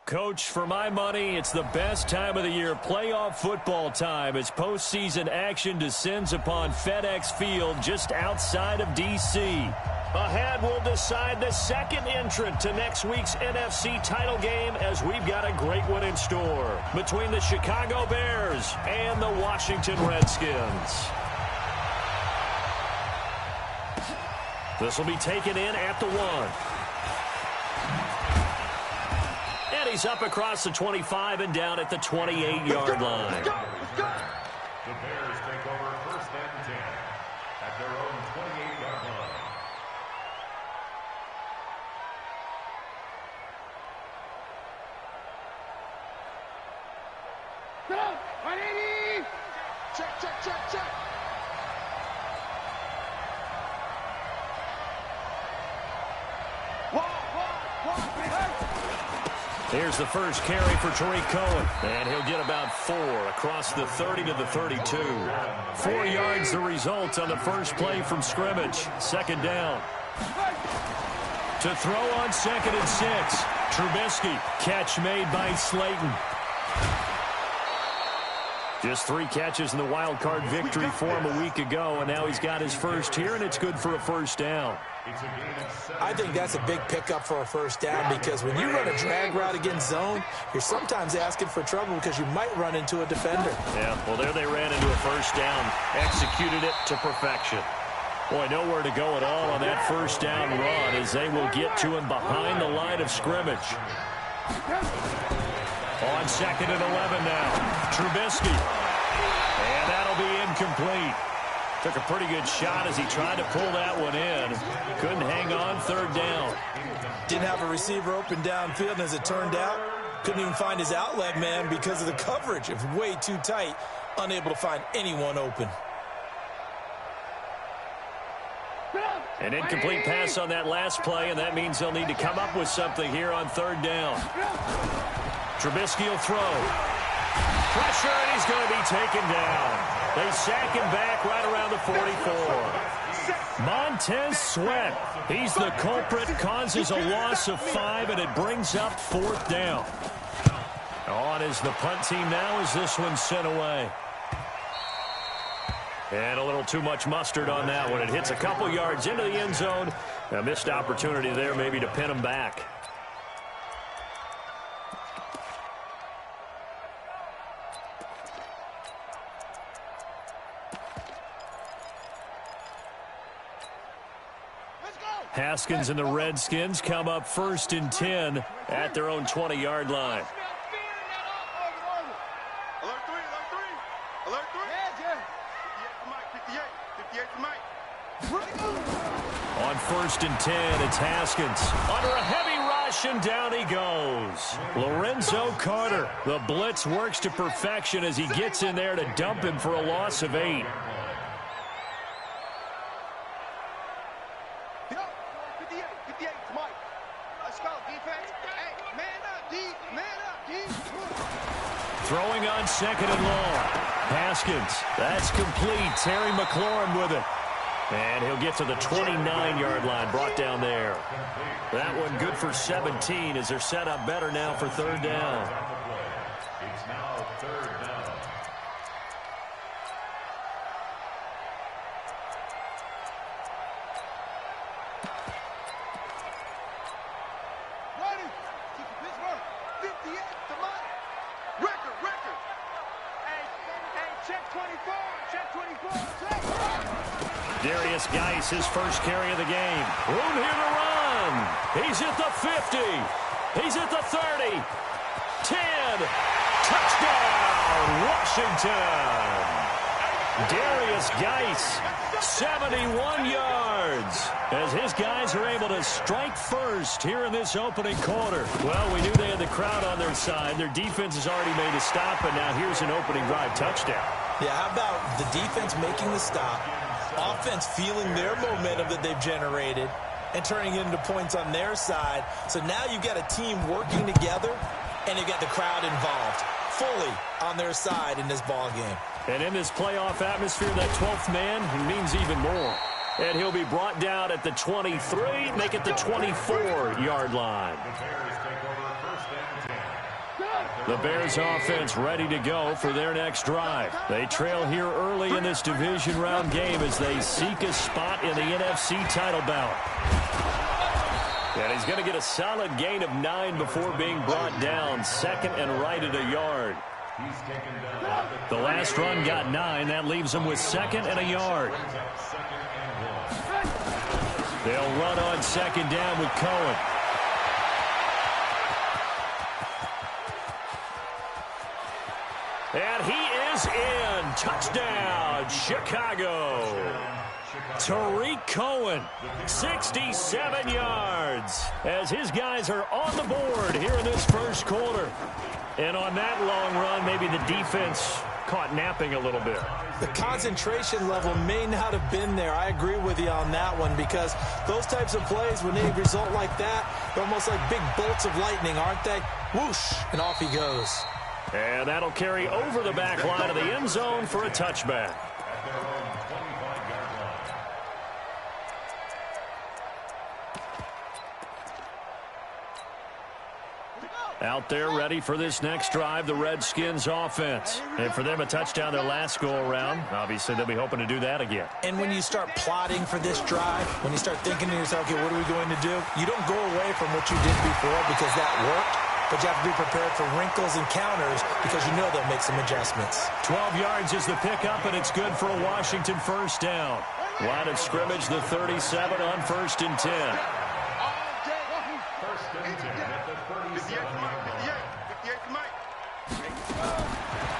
Coach, for my money, it's the best time of the year, playoff football time, as postseason action descends upon FedEx Field just outside of D.C. Ahead, we'll decide the second entrant to next week's NFC title game, as we've got a great one in store between the Chicago Bears and the Washington Redskins. This will be taken in at the 1. And he's up across the 25 and down at the 28-yard line. The Bears take over first and 10 at their own 28-yard line. Go! 180! Check, check, check, check. Here's the first carry for Tariq Cohen, and he'll get about 4 across the 30 to the 32. 4 yards the result on the first play from scrimmage. Second down. To throw on 2nd and 6. Trubisky, catch made by Slayton. Just 3 catches in the wild card victory for him a week ago, and now he's got his first here, and it's good for a first down. I think that's a big pickup for a first down, because when you run a drag route against zone, you're sometimes asking for trouble because you might run into a defender. Yeah, well, there they ran into a first down, executed it to perfection. Boy, nowhere to go at all on that first down run, as they will get to him behind the line of scrimmage. On 2nd and 11 now, Trubisky. And that'll be incomplete. Took a pretty good shot as he tried to pull that one in. Couldn't hang on, 3rd down. Didn't have a receiver open downfield, and as it turned out, couldn't even find his outlet man because of the coverage. It was way too tight, unable to find anyone open. An incomplete pass on that last play, and that means they'll need to come up with something here on 3rd down. Trubisky will throw. Pressure, and he's going to be taken down. They sack him back right around the 44. Montez Sweat, he's the culprit, causes a loss of 5, and it brings up 4th down. On is the punt team now as this one's sent away. And a little too much mustard on that one. It hits a couple yards into the end zone. A missed opportunity there maybe to pin him back. Haskins and the Redskins come up 1st and 10 at their own 20-yard line. Alert 3, alert 3. Alert 3. 58 to Mike, 58 to Mike. On 1st and 10, it's Haskins. Under a heavy rush, and down he goes. Lorenzo Carter. The blitz works to perfection as he gets in there to dump him for a loss of 8. Throwing on 2nd and long. Haskins. That's complete. Terry McLaurin with it. And he'll get to the 29-yard line, brought down there. That one good for 17 as they're set up better now for 3rd down. It's now 3rd down. Darius Geis, his first carry of the game. Room here to run. He's at the 50. He's at the 30. 10. Touchdown, Washington. Darius Geis, 71 yards, as his guys are able to strike first here in this opening quarter. Well, we knew they had the crowd on their side. Their defense has already made a stop, and now here's an opening drive touchdown. Yeah, how about the defense making the stop, offense feeling their momentum that they've generated, and turning it into points on their side. So now you've got a team working together, and you've got the crowd involved fully on their side in this ball game. And in this playoff atmosphere, that 12th man means even more. And he'll be brought down at the 23, make it the 24-yard line. The Bears take over first and 10 The Bears offense ready to go for their next drive. They trail here early in this division round game as they seek a spot in the NFC title bout. And he's going to get a solid gain of 9 before being brought down. Second and right at a yard. The last run got 9. That leaves him with second and a yard. They'll run on second down with Cohen. And he is in. Touchdown, Chicago. Tariq Cohen, 67 yards, as his guys are on the board here in this first quarter. And on that long run, maybe the defense caught napping a little bit. The concentration level may not have been there. I agree with you on that one, because those types of plays, when they result like that, they're almost like big bolts of lightning, aren't they? Whoosh, and off he goes. And that'll carry over the back line of the end zone for a touchback. Out there ready for this next drive, the Redskins offense. And for them, a touchdown their last go-around. Obviously, they'll be hoping to do that again. And when you start plotting for this drive, when you start thinking to yourself, okay, what are we going to do? You don't go away from what you did before because that worked. But you have to be prepared for wrinkles and counters because you know they'll make some adjustments. 12 yards is the pickup, and it's good for a Washington first down. Line of scrimmage, the 37 on 1st and 10.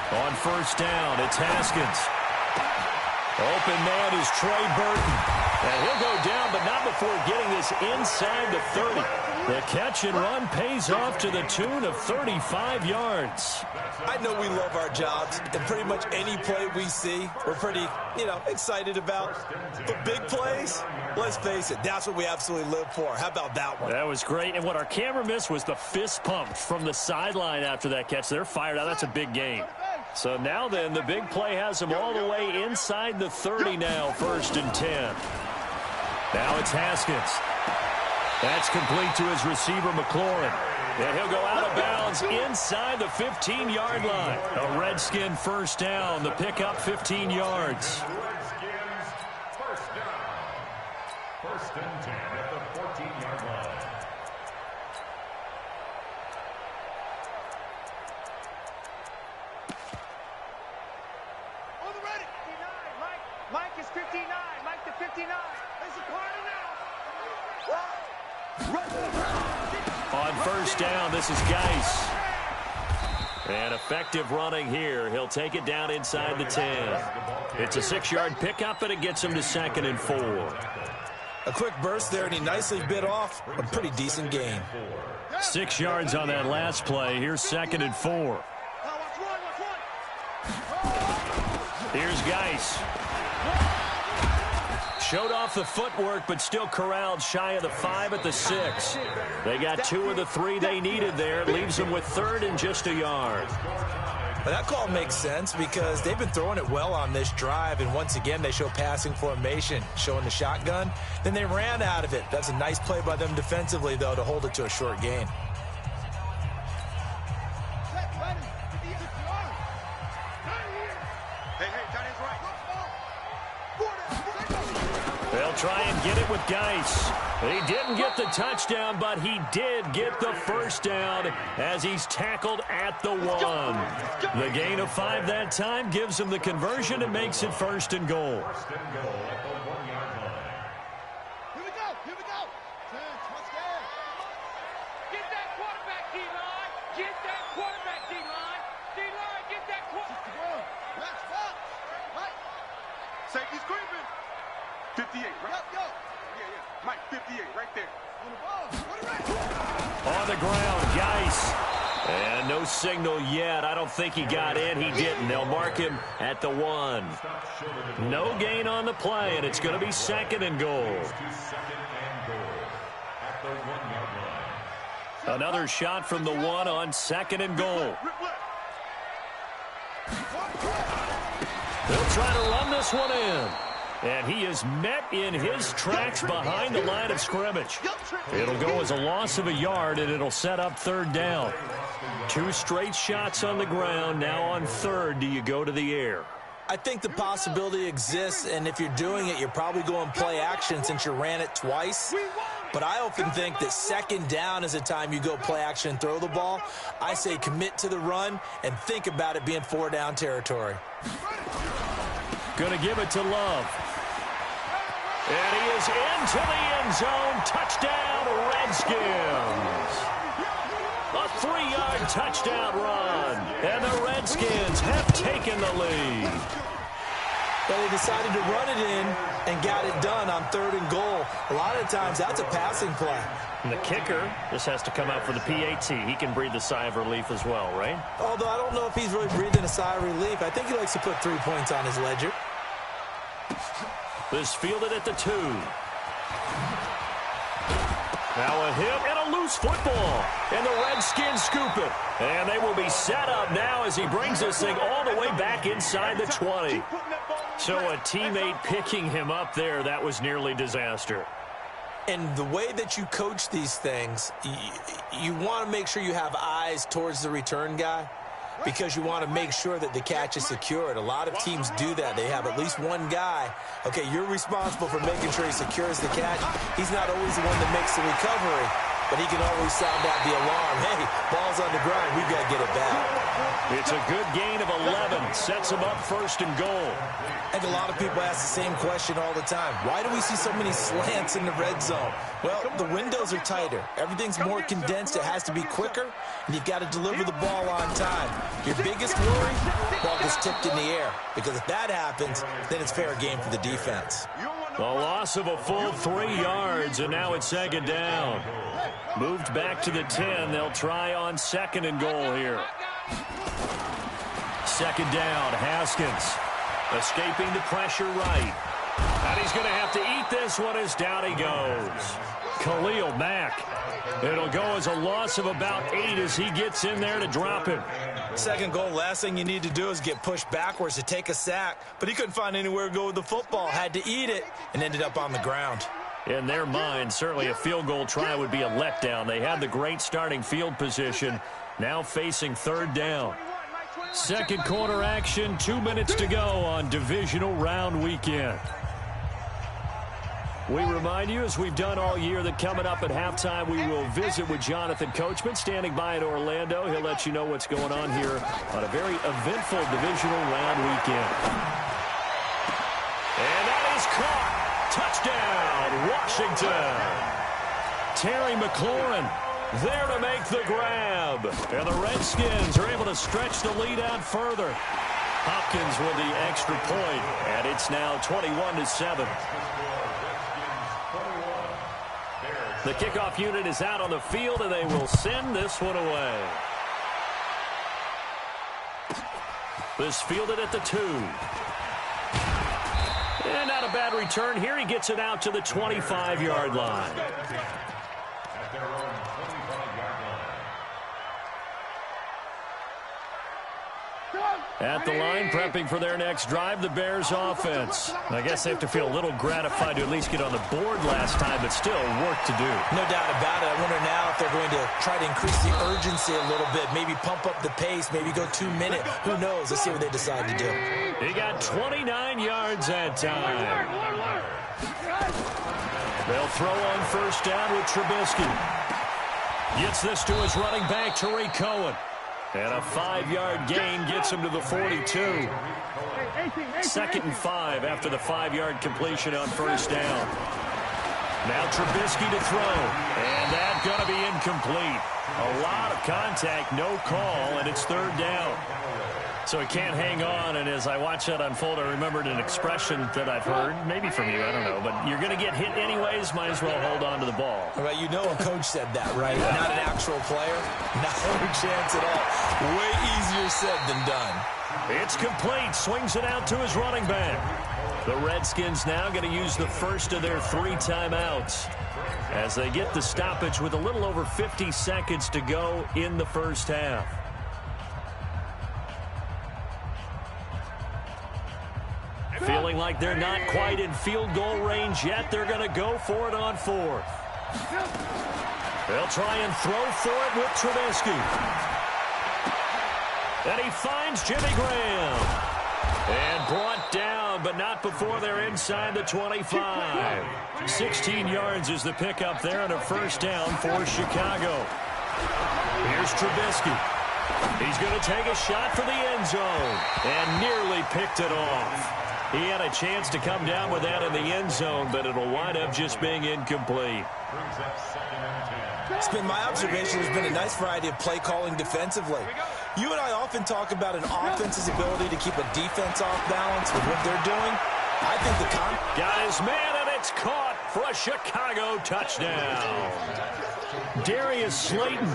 On first down, it's Haskins. Open man is Trey Burton. And he'll go down, but not before getting this inside the 30. The catch and run pays off to the tune of 35 yards. I know we love our jobs, and pretty much any play we see, we're pretty, excited about. But big plays, let's face it, that's what we absolutely live for. How about that one? That was great, and what our camera missed was the fist pump from the sideline after that catch. They're fired out. That's a big gain. So now then, the big play has them all the way inside the 30 now, 1st and 10. Now it's Haskins. That's complete to his receiver, McLaurin. And he'll go out of bounds inside the 15-yard line. A Redskin first down. The pickup, 15 yards. Redskins first down. 1st and 10 at the 14-yard line. On the ready. 59, Mike is 59. Mike to 59. It's a corner now. On first down, this is Geis. And effective running here. He'll take it down inside the 10. It's a 6-yard pickup, and it gets him to 2nd and 4. A quick burst there, and he nicely bit off a pretty decent gain. 6 yards on that last play. Here's 2nd and 4. Here's Geis. Showed off the footwork, but still corralled shy of the 5 at the 6. They got 2 of the 3 they needed there. It leaves them with 3rd and just a yard. But that call makes sense because they've been throwing it well on this drive, and once again they show passing formation, showing the shotgun. Then they ran out of it. That's a nice play by them defensively, though, to hold it to a short gain. They'll try and get it with Geis. He didn't get the touchdown, but he did get the first down as he's tackled at the 1. The gain of 5 that time gives him the conversion and makes it 1st and goal. First and goal at the 1-yard line. Here we go. Touchdown. Get that quarterback, D-line. Get that quarterback, D-line. D-line, get that quarterback. Let's walk. Mike. Safety's creeping. 58, right? Yo. Yeah. Mike, 58, right there. On the ball. On the ground, Geis. And no signal yet. I don't think he got in. He didn't. They'll mark him at the 1. No gain on the play, and it's going to be 2nd and goal. Another shot from the 1 on 2nd and goal. They'll try to run this one in. And he is met in his tracks behind the line of scrimmage. It'll go as a loss of a yard, and it'll set up third down. 2 straight shots on the ground. Now on third, do you go to the air? I think the possibility exists, and if you're doing it, you're probably going play action since you ran it twice. But I often think that second down is a time you go play action and throw the ball. I say commit to the run and think about it being 4-down territory. Going to give it to Love. And he is into the end zone. Touchdown, Redskins. A 3-yard touchdown run. And the Redskins have taken the lead. Well, they decided to run it in and got it done on 3rd and goal. A lot of times, that's a passing play. And the kicker, this has to come out for the PAT. He can breathe a sigh of relief as well, right? Although I don't know if he's really breathing a sigh of relief. I think he likes to put 3 points on his ledger. This fielded at the 2. Now a hit and a loose football. And the Redskins scoop it. And they will be set up now as he brings this thing all the way back inside the 20. So a teammate picking him up there, that was nearly disaster. And the way that you coach these things, you want to make sure you have eyes towards the return guy because you want to make sure that the catch is secured. A lot of teams do that. They have at least one guy. Okay, you're responsible for making sure he secures the catch. He's not always the one that makes the recovery, but he can always sound out the alarm. Hey, ball's on the ground. We've got to get it back. It's a good gain of 11. Sets him up 1st and goal. I think a lot of people ask the same question all the time. Why do we see so many slants in the red zone? Well, the windows are tighter. Everything's more condensed. It has to be quicker, and you've got to deliver the ball on time. Your biggest worry, ball gets tipped in the air, because if that happens, then it's fair game for the defense. A loss of a full 3 yards, and now it's 2nd down. Moved back to the 10. They'll try on 2nd and goal here. 2nd down, Haskins. Escaping the pressure right. And he's going to have to eat this one as down he goes. Khalil Mack. It'll go as a loss of about 8 as he gets in there to drop him. 2nd goal, last thing you need to do is get pushed backwards to take a sack. But he couldn't find anywhere to go with the football. Had to eat it and ended up on the ground. In their mind, certainly a field goal try would be a letdown. They had the great starting field position. Now facing 3rd down. 2nd quarter action, 2 minutes to go on divisional round weekend. We remind you, as we've done all year, that coming up at halftime, we will visit with Jonathan Coachman, standing by in Orlando. He'll let you know what's going on here on a very eventful divisional round weekend. And that is caught. Touchdown, Washington. Terry McLaurin there to make the grab. And the Redskins are able to stretch the lead out further. Hopkins with the extra point, and it's now 21-7. The kickoff unit is out on the field, and they will send this one away. This fielded at the 2. And not a bad return here. He gets it out to the 25-yard line. At their own 25-yard line. At the line, prepping for their next drive, the Bears offense. I guess they have to feel a little gratified to at least get on the board last time, but still work to do. No doubt about it. I wonder now if they're going to try to increase the urgency a little bit, maybe pump up the pace, maybe go 2-minute. Who knows? Let's see what they decide to do. He got 29 yards that time. They'll throw on 1st down with Trubisky. Gets this to his running back, Tariq Cohen. And a 5-yard gain gets him to the 42. 2nd and 5 after the 5-yard completion on 1st down. Now Trubisky to throw. And that's going to be incomplete. A lot of contact, no call, and it's 3rd down. So he can't hang on, and as I watch that unfold, I remembered an expression that I've heard, maybe from you, I don't know, but you're going to get hit anyways, might as well hold on to the ball. Right, you know a coach said that, right? Yeah. Not an actual player. No chance at all. Way easier said than done. It's complete. Swings it out to his running back. The Redskins now going to use the first of their 3 timeouts as they get the stoppage with a little over 50 seconds to go in the first half. Feeling like they're not quite in field goal range yet. They're going to go for it on fourth. They'll try and throw for it with Trubisky. And he finds Jimmy Graham. And brought down, but not before they're inside the 25. 16 yards is the pickup there and a first down for Chicago. Here's Trubisky. He's going to take a shot for the end zone and nearly picked it off. He had a chance to come down with that in the end zone, but it'll wind up just being incomplete. It's been my observation. There's been a nice variety of play calling defensively. You and I often talk about an offense's ability to keep a defense off balance with what they're doing. I think the got his man, and it's caught for a Chicago touchdown. Darius Slayton,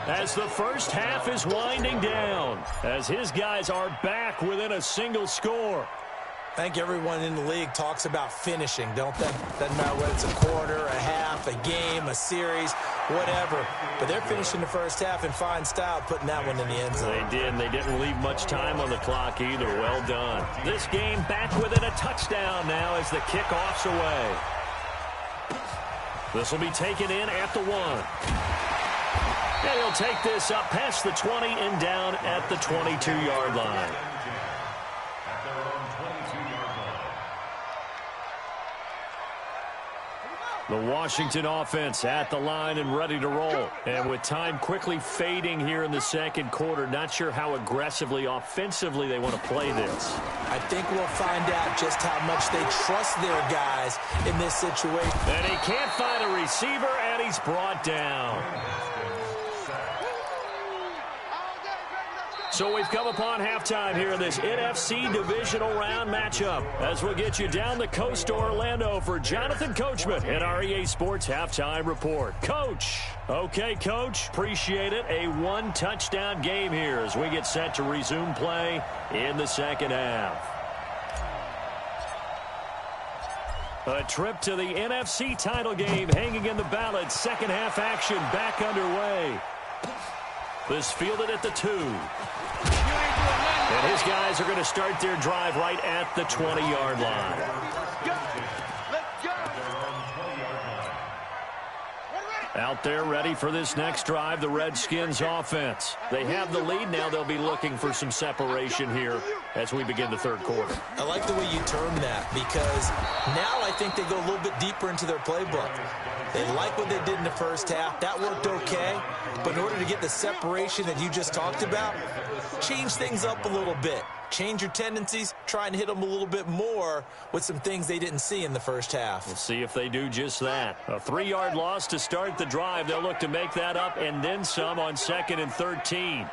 as the first half is winding down, as his guys are back within a single score. I think everyone in the league talks about finishing, don't they? Doesn't matter whether it's a quarter, a half, a game, a series, whatever. But they're finishing the first half in fine style, putting that one in the end zone. They did, and they didn't leave much time on the clock either. Well done. This game back within a touchdown now as the kickoff's away. This will be taken in at the 1. And he'll take this up past the 20 and down at the 22-yard line. The Washington offense at the line and ready to roll. And with time quickly fading here in the second quarter, not sure how aggressively, offensively they want to play this. I think we'll find out just how much they trust their guys in this situation. And he can't find a receiver, and he's brought down. So we've come upon halftime here in this NFC divisional round matchup as we'll get you down the coast to Orlando for Jonathan Coachman at our EA Sports Halftime Report. Coach. Okay, Coach. Appreciate it. A one-touchdown game here as we get set to resume play in the second half. A trip to the NFC title game hanging in the balance. Second half action back underway. This fielded at the 2. And his guys are going to start their drive right at the 20-yard line. Out there ready for this next drive, the Redskins offense. They have the lead. Now they'll be looking for some separation here as we begin the third quarter. I like the way you term that because now I think they go a little bit deeper into their playbook. They like what they did in the first half. That worked okay. But in order to get the separation that you just talked about, change things up a little bit. Change your tendencies. Try and hit them a little bit more with some things they didn't see in the first half. We'll see if they do just that. A 3-yard loss to start the drive. They'll look to make that up and then some on 2nd and 13.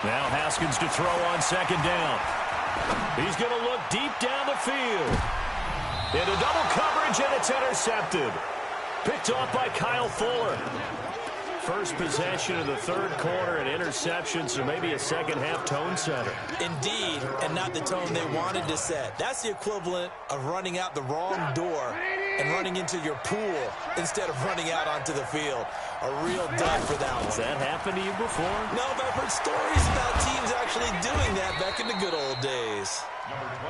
Now Haskins to throw on 2nd down. He's going to look deep down the field. Into double coverage, and it's intercepted. Picked off by Kyle Fuller. First possession of the third quarter, an interception, so maybe a second-half tone setter. Indeed, and not the tone they wanted to set. That's the equivalent of running out the wrong door and running into your pool instead of running out onto the field. A real dud for that one. Has that happened to you before? No, but I've heard stories about teams actually doing that back in the good old days.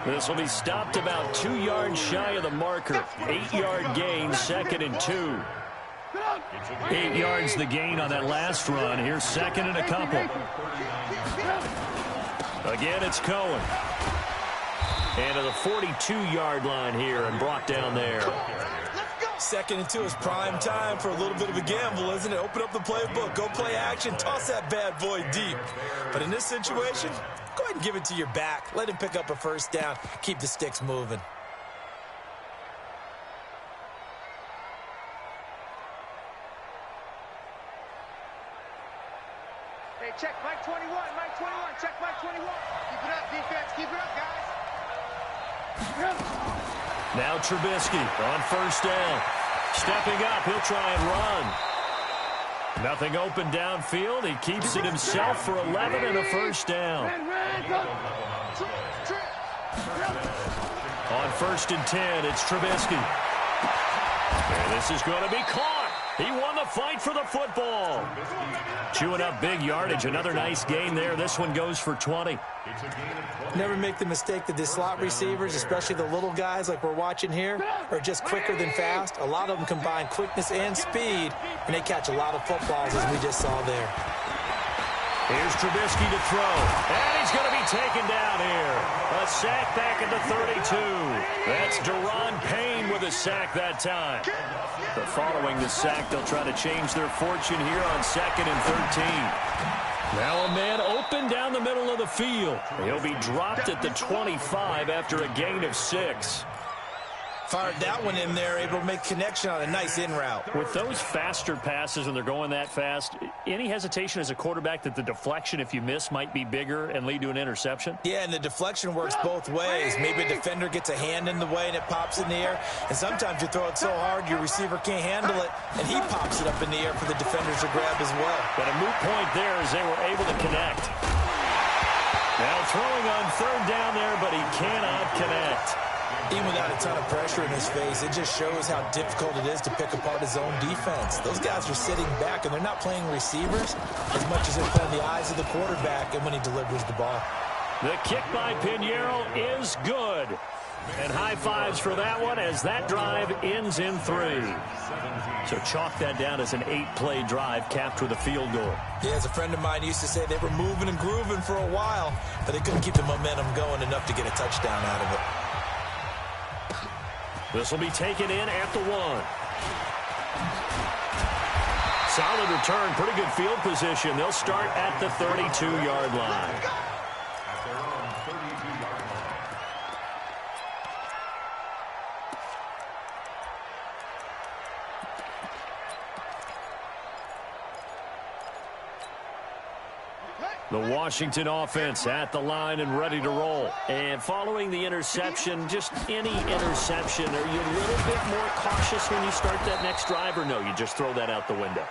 This will be stopped about 2 yards shy of the marker. 8-yard gain, 2nd and 2. 8 yards the gain on that last run. Here's 2nd and a couple. Again, it's Cohen. And to the 42-yard line here and brought down there. 2nd and 2 is prime time for a little bit of a gamble, isn't it? Open up the playbook, go play action, toss that bad boy deep. But in this situation, go ahead and give it to your back. Let him pick up a first down. Keep the sticks moving. Hey, check Mike 21, Mike 21, check Mike 21. Keep it up, defense, keep it up, guys. Now Trubisky on 1st down. Stepping up, he'll try and run. Nothing open downfield. He keeps it himself for 11 and a first down. On 1st and 10, it's Trubisky. And this is going to be caught. He won the fight for the football. Chewing up big yardage. Another nice gain there. This one goes for 20. Never make the mistake that the slot receivers, especially the little guys like we're watching here, are just quicker than fast. A lot of them combine quickness and speed, and they catch a lot of footballs, as we just saw there. Here's Trubisky to throw, and he's going to be taken down here. A sack back at the 32. That's Daron Payne with a sack that time. But following the sack, they'll try to change their fortune here on 2nd and 13. Now a man open down the middle of the field. He'll be dropped at the 25 after a gain of 6. Fired that one in there, able to make connection on a nice in route. With those faster passes when they're going that fast, any hesitation as a quarterback that the deflection, if you miss, might be bigger and lead to an interception? Yeah, and the deflection works both ways. Maybe a defender gets a hand in the way and it pops in the air. And sometimes you throw it so hard your receiver can't handle it, and he pops it up in the air for the defenders to grab as well. But a moot point there as they were able to connect. Now throwing on 3rd down there, but he cannot connect. Even without a ton of pressure in his face, it just shows how difficult it is to pick apart his own defense. Those guys are sitting back, and they're not playing receivers as much as they're playing the eyes of the quarterback and when he delivers the ball. The kick by Pinheiro is good. And high fives for that one as that drive ends in 3. So chalk that down as an 8-play drive capped with a field goal. Yeah, as a friend of mine used to say, they were moving and grooving for a while, but they couldn't keep the momentum going enough to get a touchdown out of it. This will be taken in at the 1. Solid return, pretty good field position. They'll start at the 32-yard line. At their own 32-yard line. The Washington offense at the line and ready to roll. And following the interception, just any interception, are you a little bit more cautious when you start that next drive, or no, you just throw that out the window?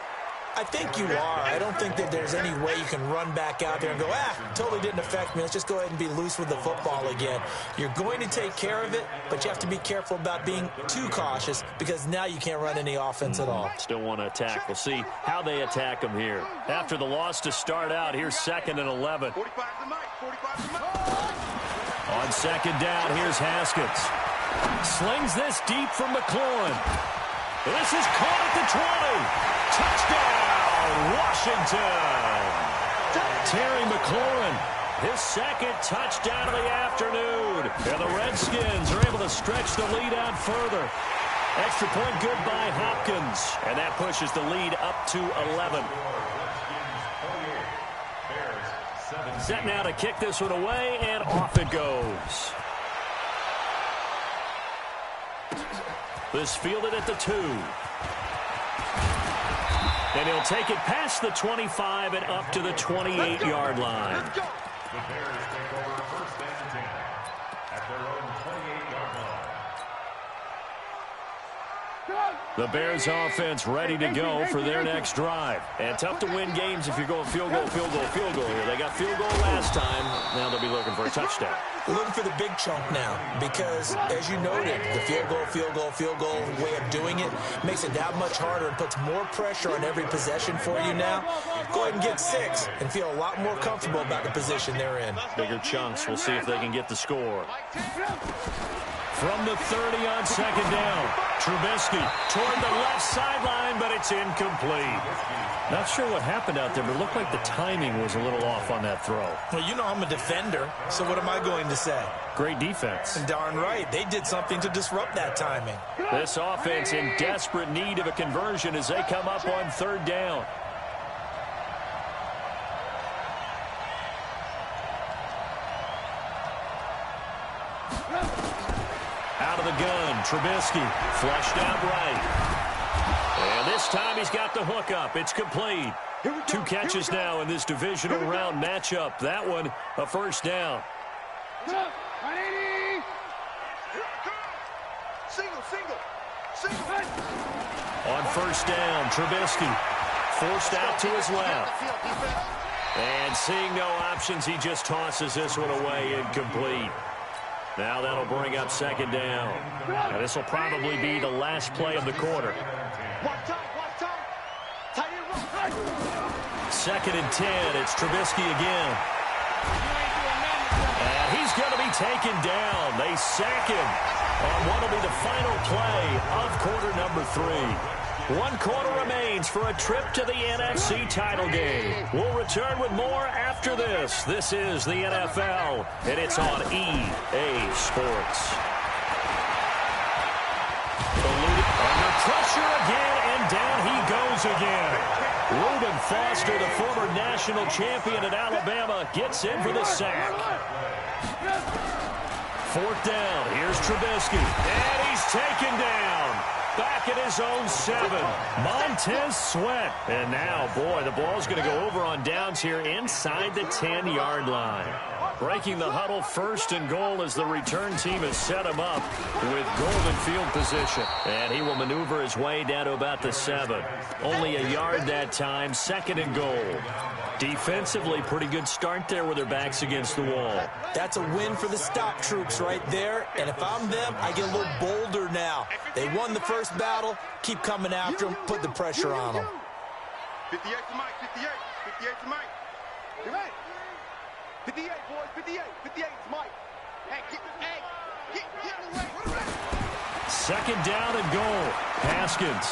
I think you are. I don't think that there's any way you can run back out there and go, totally didn't affect me. Let's just go ahead and be loose with the football again. You're going to take care of it, but you have to be careful about being too cautious because now you can't run any offense at all. Still want to attack. We'll see how they attack them here. After the loss to start out, here's 2nd and 11. 45 to Mike. 45 to Mike. On 2nd down, here's Haskins. Slings this deep from McLaurin. This is caught at the 20. Touchdown, Washington. Terry McLaurin, his 2nd touchdown of the afternoon. And the Redskins are able to stretch the lead out further. Extra point good by Hopkins. And that pushes the lead up to 11. Set now to kick this one away, and off it goes. This fielded at the 2. And he'll take it past the 25 and up to the 28-yard line. The Bears take over 1st and 10 at their own 28-yard line. The Bears offense ready to go for their next drive. And tough to win games if you're going field goal, field goal, field goal here. They got field goal last time. Now they'll be looking for a touchdown. Looking for the big chunk now because, as you noted, the field goal way of doing it makes it that much harder and puts more pressure on every possession for you now. Go ahead and get 6 and feel a lot more comfortable about the position they're in. Bigger chunks. We'll see if they can get the score. From the 30 on 2nd down, Trubisky toward the left sideline, but it's incomplete. Not sure what happened out there, but it looked like the timing was a little off on that throw. Well, you know I'm a defender, so what am I going to say? Great defense. And darn right, they did something to disrupt that timing. This offense in desperate need of a conversion as they come up on 3rd down. Out of the gun, Trubisky, flushed out right. And this time he's got the hook up. It's complete. 2 catches now in this divisional round matchup. That one, a 1st down. On 1st down, Trubisky forced out to his left. And seeing no options, he just tosses this one away, incomplete. Now that'll bring up 2nd down. Now this will probably be the last play of the quarter. 2nd and 10. It's Trubisky again. And he's going to be taken down. They sack him on what will be the final play of quarter number 3. 1 quarter remains for a trip to the NFC title game. We'll return with more after this. This is the NFL, and it's on EA Sports. Under pressure again, and down he goes again. Reuben Foster, the former national champion at Alabama, gets in for the sack. 4th down. Here's Trubisky. And he's taken down. Back at his own 7. Montez Sweat. And now, boy, the ball's going to go over on downs here inside the 10-yard line. Breaking the huddle, 1st and goal as the return team has set him up with golden field position. And he will maneuver his way down to about the 7. Only a yard that time, 2nd and goal. Defensively, pretty good start there with their backs against the wall. That's a win for the stop troops right there. And if I'm them, I get a little bolder now. They won the first battle. Keep coming after them. Put the pressure on them. 58 to Mike. 58. 58 to Mike. You're right. 58, boys. 58. 58 to Mike. Hey, get in the way. 2nd down and goal. Haskins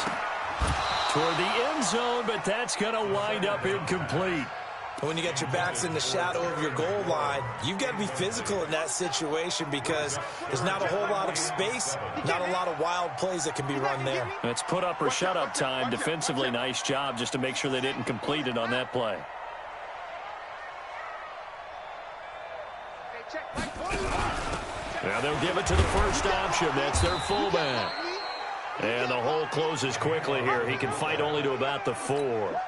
toward the end zone, but that's going to wind up incomplete. When you got your backs in the shadow of your goal line, you've got to be physical in that situation because there's not a whole lot of space, not a lot of wild plays that can be run there. It's put up or shut up time. Defensively, nice job just to make sure they didn't complete it on that play. Now they'll give it to the first option. That's their fullback. And the hole closes quickly here. He can fight only to about the 4.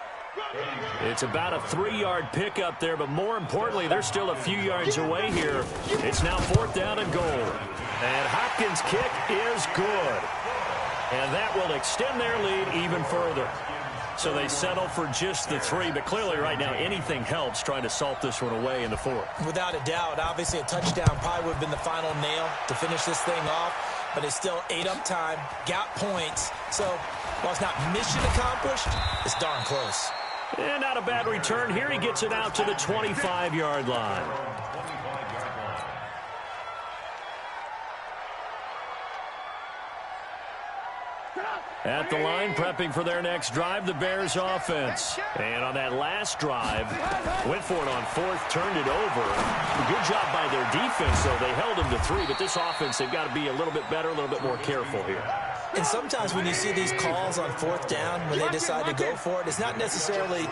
It's about a 3-yard pickup there, but more importantly, they're still a few yards away here. It's now 4th down and goal. And Hopkins' kick is good. And that will extend their lead even further. So they settle for just the 3, but clearly right now anything helps trying to salt this one away in the 4th. Without a doubt, obviously a touchdown probably would have been the final nail to finish this thing off, but it's still 8 up time, got points. So while it's not mission accomplished, it's darn close. And not a bad return here. He gets it out to the 25-yard line. At the line, prepping for their next drive, the Bears offense. And on that last drive, went for it on 4th, turned it over. Good job by their defense, though. They held them to 3, but this offense, they've got to be a little bit better, a little bit more careful here. And sometimes when you see these calls on 4th down, when they decide to go for it, it's not necessarily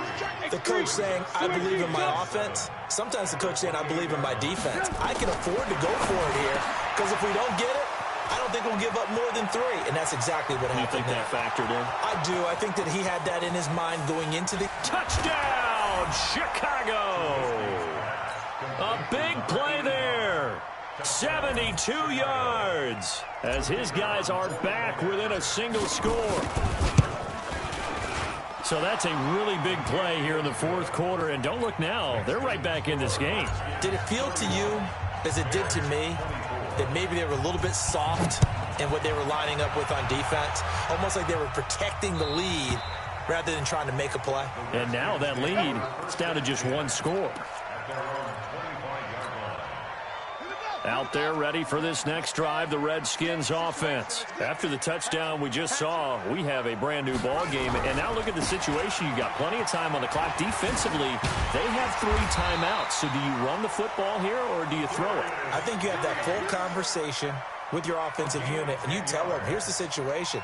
the coach saying, I believe in my offense. Sometimes the coach saying, I believe in my defense. I can afford to go for it here, because if we don't get it, I don't think we'll give up more than 3, and that's exactly what happened. You think that factored in? I do. I think that he had that in his mind going into the... Touchdown, Chicago! A big play there. 72 yards as his guys are back within a single score. So that's a really big play here in the 4th quarter, and don't look now. They're right back in this game. Did it feel to you, as it did to me, that maybe they were a little bit soft in what they were lining up with on defense? Almost like they were protecting the lead rather than trying to make a play. And now that lead is down to just 1 score. Out there ready for this next drive, the Redskins offense. After the touchdown we just saw, we have a brand new ball game. And now look at the situation. You got plenty of time on the clock. Defensively, they have 3 timeouts. So do you run the football here or do you throw it? I think you have that full conversation with your offensive unit, and you tell them, here's the situation.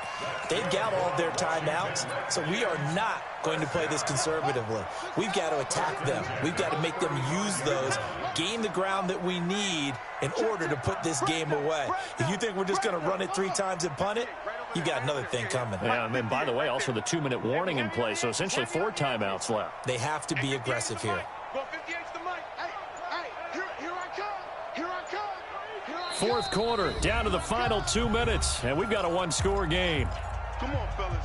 They've got all of their timeouts, so we are not going to play this conservatively. We've got to attack them. We've got to make them use those, gain the ground that we need in order to put this game away. If you think we're just going to run it 3 times and punt it, you got another thing coming. Yeah, and by the way, also the 2-minute warning in play, so essentially 4 timeouts left. They have to be aggressive here. 4th quarter, down to the final 2 minutes, and we've got a 1-score game. Come on, fellas.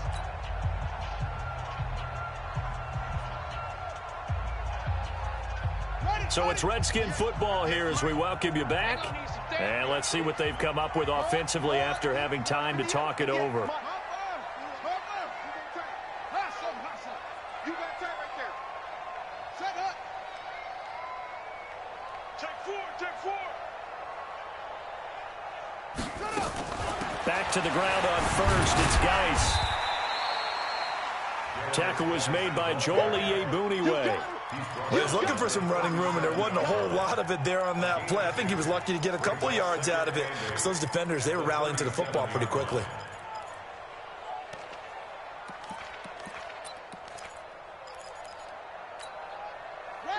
So it's Redskin football here as we welcome you back. And let's see what they've come up with offensively after having time to talk it over. Back to the ground on first. It's Geis. Tackle was made by Joel Iyiegbuniwe. Well, he was looking for some running room, and there wasn't a whole lot of it there on that play. I think he was lucky to get a couple of yards out of it, because those defenders, they were rallying to the football pretty quickly.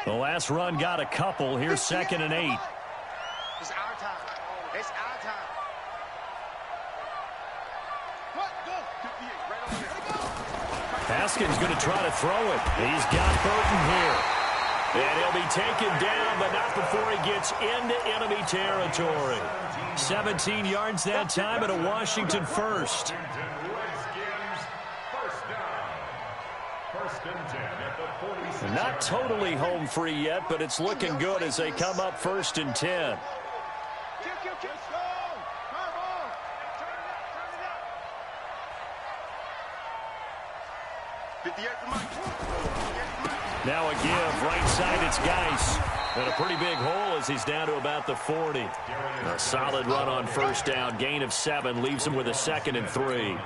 The last run got a couple. Here's 2nd and 8. It's our time. It's our time. Haskins going to try to throw it. He's got Burton here. And he'll be taken down, but not before he gets into enemy territory. 17 yards that time, and a Washington first. Not totally home free yet, but it's looking good as they come up 1st and 10. Now a give, right side, it's Geis. And a pretty big hole as he's down to about the 40. A solid run on 1st down, gain of 7, leaves him with a 2nd and 3.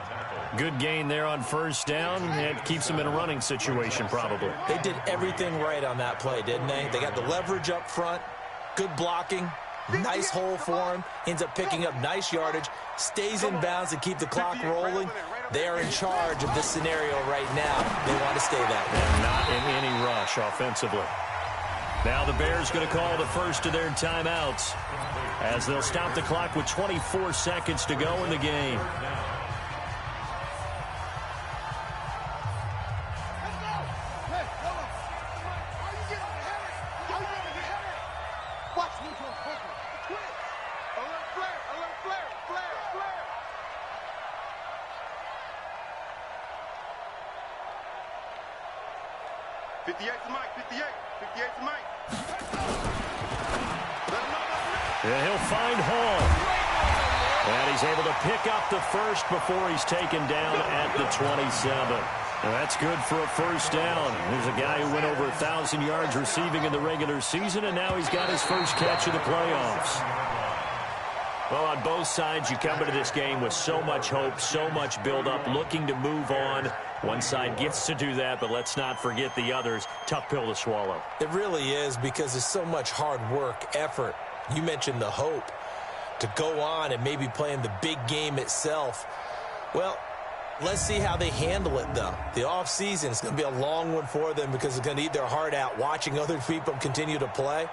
Good gain there on 1st down. It keeps him in a running situation, probably. They did everything right on that play, didn't they? They got the leverage up front, good blocking, nice hole for him, ends up picking up nice yardage, stays in bounds to keep the clock rolling. They are in charge of this scenario right now. They want to stay that way. And not in any rush offensively. Now the Bears going to call the first of their timeouts as they'll stop the clock with 24 seconds to go in the game. And he'll find Hall. And he's able to pick up the first before he's taken down at the 27. And that's good for a 1st down. There's a guy who went over 1,000 yards receiving in the regular season, and now he's got his first catch of the playoffs. Well, on both sides, you come into this game with so much hope, so much build-up, looking to move on. One side gets to do that, but let's not forget the others. Tough pill to swallow. It really is, because there's so much hard work, effort. You mentioned the hope to go on and maybe play in the big game itself. Well, let's see how they handle it, though. The offseason is going to be a long one for them because they're going to eat their heart out watching other people continue to play.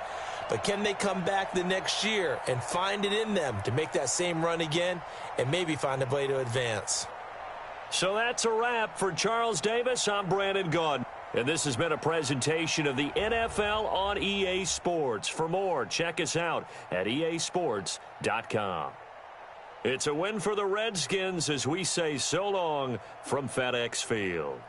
But can they come back the next year and find it in them to make that same run again and maybe find a way to advance? So that's a wrap for Charles Davis. I'm Brandon Gaudin. And this has been a presentation of the NFL on EA Sports. For more, check us out at easports.com. It's a win for the Redskins as we say so long from FedEx Field.